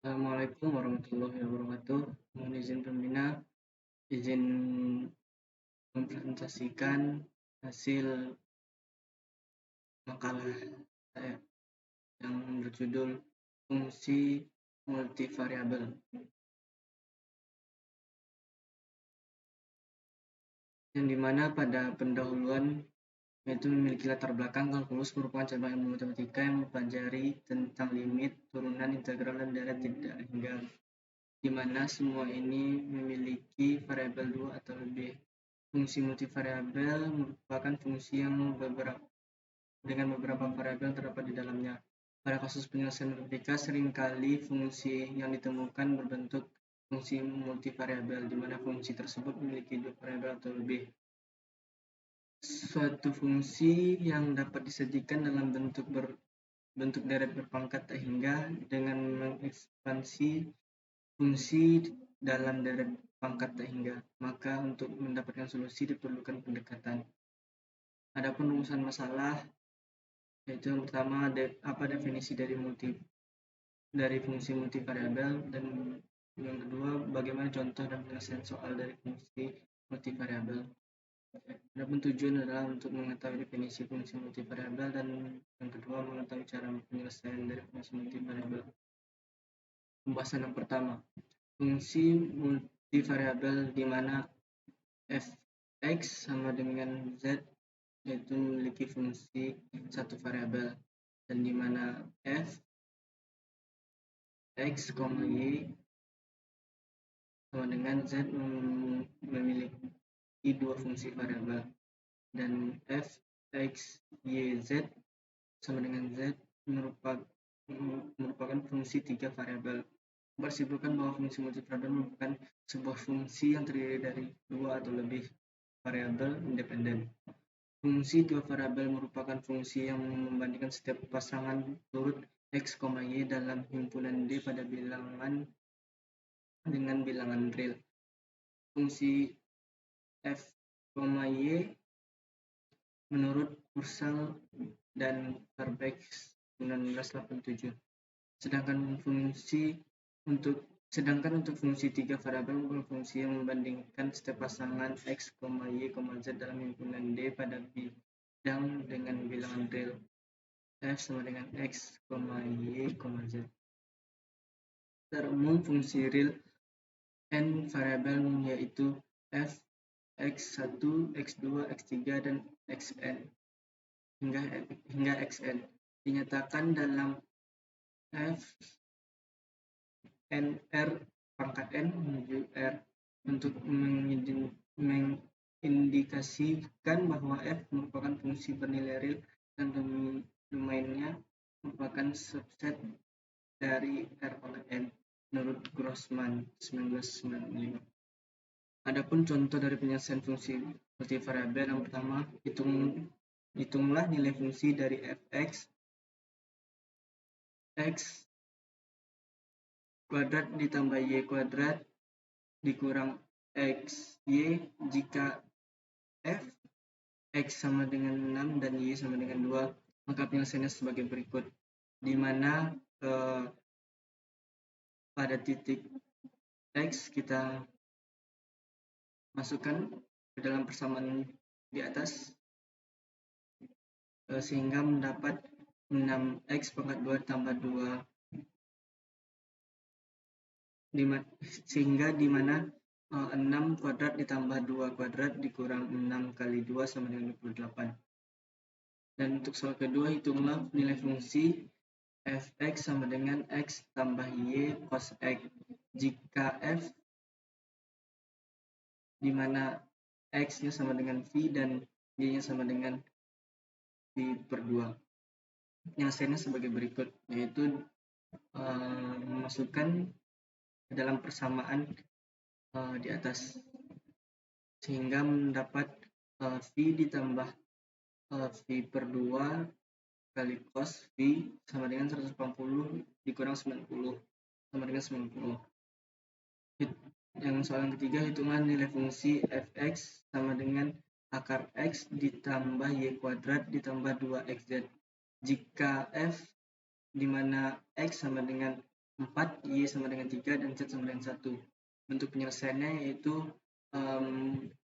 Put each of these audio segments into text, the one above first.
Assalamualaikum warahmatullahi wabarakatuh. Mohon izin pembina, izin mempresentasikan hasil makalah saya yang berjudul fungsi multivariabel, yang dimana pada pendahuluan yaitu memiliki latar belakang kalkulus merupakan cabang ilmu matematika yang mempelajari tentang limit, turunan, integral, dan deret tidak hingga di mana semua ini memiliki variabel dua atau lebih. Fungsi multivariabel merupakan fungsi yang dengan beberapa variabel terdapat di dalamnya. Pada kasus penyelesaian matematika, seringkali fungsi yang ditemukan berbentuk fungsi multivariabel, di mana fungsi tersebut memiliki dua variabel atau lebih. Suatu fungsi yang dapat disajikan dalam bentuk deret berpangkat tak hingga dengan mengekspansi fungsi dalam deret pangkat tak hingga, maka untuk mendapatkan solusi diperlukan pendekatan. Adapun rumusan masalah, yaitu yang pertama apa definisi dari fungsi multivariabel, dan yang kedua bagaimana contoh dan penyelesaian soal dari fungsi multivariabel. Adapun tujuan adalah untuk mengetahui definisi fungsi multivariabel, dan yang kedua mengetahui cara penyelesaian dari fungsi multivariabel. Pembahasan yang pertama, fungsi multivariabel di mana f(x) sama dengan z, yaitu memiliki fungsi satu variabel, dan di mana f(x, y) sama dengan z memiliki dua fungsi variabel, dan f(x, y, z) sama dengan z merupakan fungsi tiga variabel. Bersimpulkan bahwa fungsi multivariabel merupakan sebuah fungsi yang terdiri dari dua atau lebih variabel independen. Fungsi dua variabel merupakan fungsi yang membandingkan setiap pasangan turut x, y dalam himpunan D pada bilangan dengan bilangan real. Fungsi f, y menurut Purcell dan Verbeek 1987. Sedangkan untuk fungsi tiga variabel merupakan fungsi yang membandingkan setiap pasangan x, y, z dalam himpunan D pada bidang dengan bilangan real. F sama dengan x, y, z. Secara umum, fungsi real n variabel yaitu f, x1, x2, x3, dan xn hingga xn dinyatakan dalam f nr pangkat n menuju r untuk mengindikasikan bahwa f merupakan fungsi bernilai real dan domainnya merupakan subset dari r pangkat n menurut Grossman 1995. Adapun contoh dari penyelesaian fungsi multivariabel, yang pertama, hitunglah nilai fungsi dari f(x) x kuadrat ditambah y kuadrat dikurang x y jika f x sama dengan 6 dan y sama dengan 2, maka penyelesaiannya sebagai berikut, di mana pada titik x kita masukkan ke dalam persamaan di atas sehingga mendapat 6x pangkat 2 tambah 2, sehingga di mana 6 kuadrat ditambah 2 kuadrat dikurang 6 kali 2 sama dengan 28. Dan untuk soal kedua, hitunglah nilai fungsi f(x) sama dengan x tambah y cos x jika f di mana x-nya sama dengan v dan y-nya sama dengan v per 2. Penyelesaiannya sebagai berikut, yaitu memasukkan ke dalam persamaan di atas sehingga mendapat v ditambah v per 2 kali cos v sama dengan 180 dikurang 90 sama dengan 90. Yang soal yang ketiga, hitungan nilai fungsi f(x) sama dengan akar x ditambah y kuadrat ditambah 2xz jika f di mana x sama dengan 4, Y sama dengan 3, dan Z sama dengan 1. Bentuk penyelesaiannya yaitu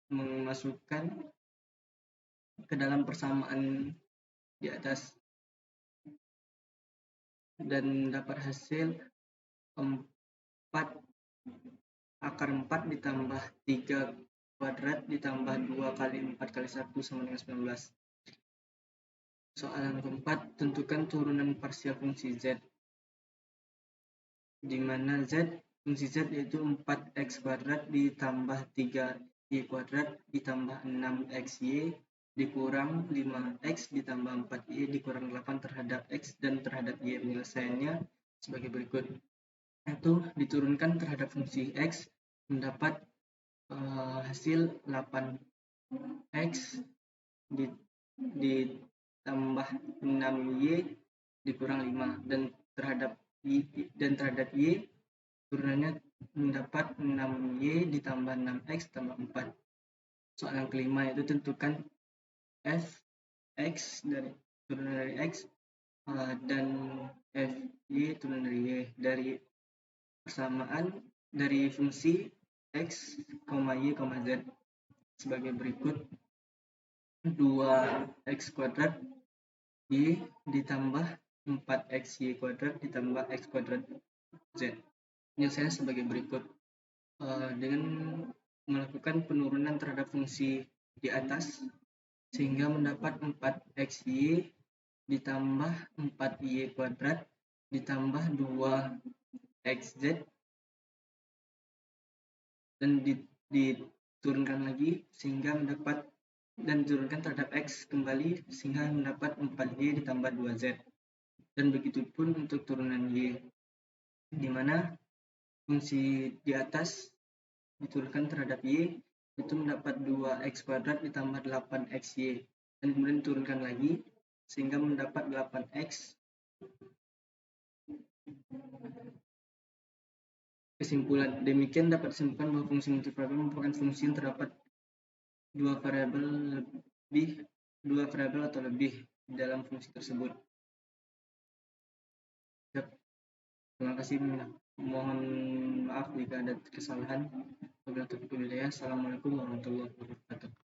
memasukkan ke dalam persamaan di atas dan dapat hasil 4 akar 4 ditambah 3 kuadrat ditambah 2 kali 4 kali 1 sama dengan 19. Soalan keempat, tentukan turunan parsial fungsi Z, di mana fungsi Z yaitu 4x kuadrat ditambah 3y kuadrat ditambah 6xy dikurang 5x ditambah 4y dikurang 8 terhadap x dan terhadap y. Penyelesaiannya sebagai berikut. Itu diturunkan terhadap fungsi x mendapat hasil 8x ditambah 6y dikurang 5 dan terhadap y turunannya mendapat 6y ditambah 6x tambah 4. Soal yang kelima yaitu tentukan fx turunan dari x dan fy turunan dari y dari persamaan dari fungsi x, y, z sebagai berikut. 2x kuadrat y ditambah 4xy kuadrat ditambah x kuadrat z. Penyelesaiannya sebagai berikut. Dengan melakukan penurunan terhadap fungsi di atas sehingga mendapat 4xy ditambah 4y kuadrat ditambah 2xz dan diturunkan lagi sehingga mendapat dan diturunkan terhadap x kembali sehingga mendapat 4y ditambah 2z. Dan begitupun untuk turunan y, di mana fungsi di atas diturunkan terhadap y itu mendapat 2x kuadrat ditambah 8xy dan kemudian diturunkan lagi sehingga mendapat 8x. Kesimpulan, demikian dapat disimpulkan bahwa fungsi multivariabel merupakan fungsi yang terdapat dua variabel atau lebih dalam fungsi tersebut. Terima kasih. Mohon maaf jika ada kesalahan. Assalamualaikum warahmatullahi wabarakatuh.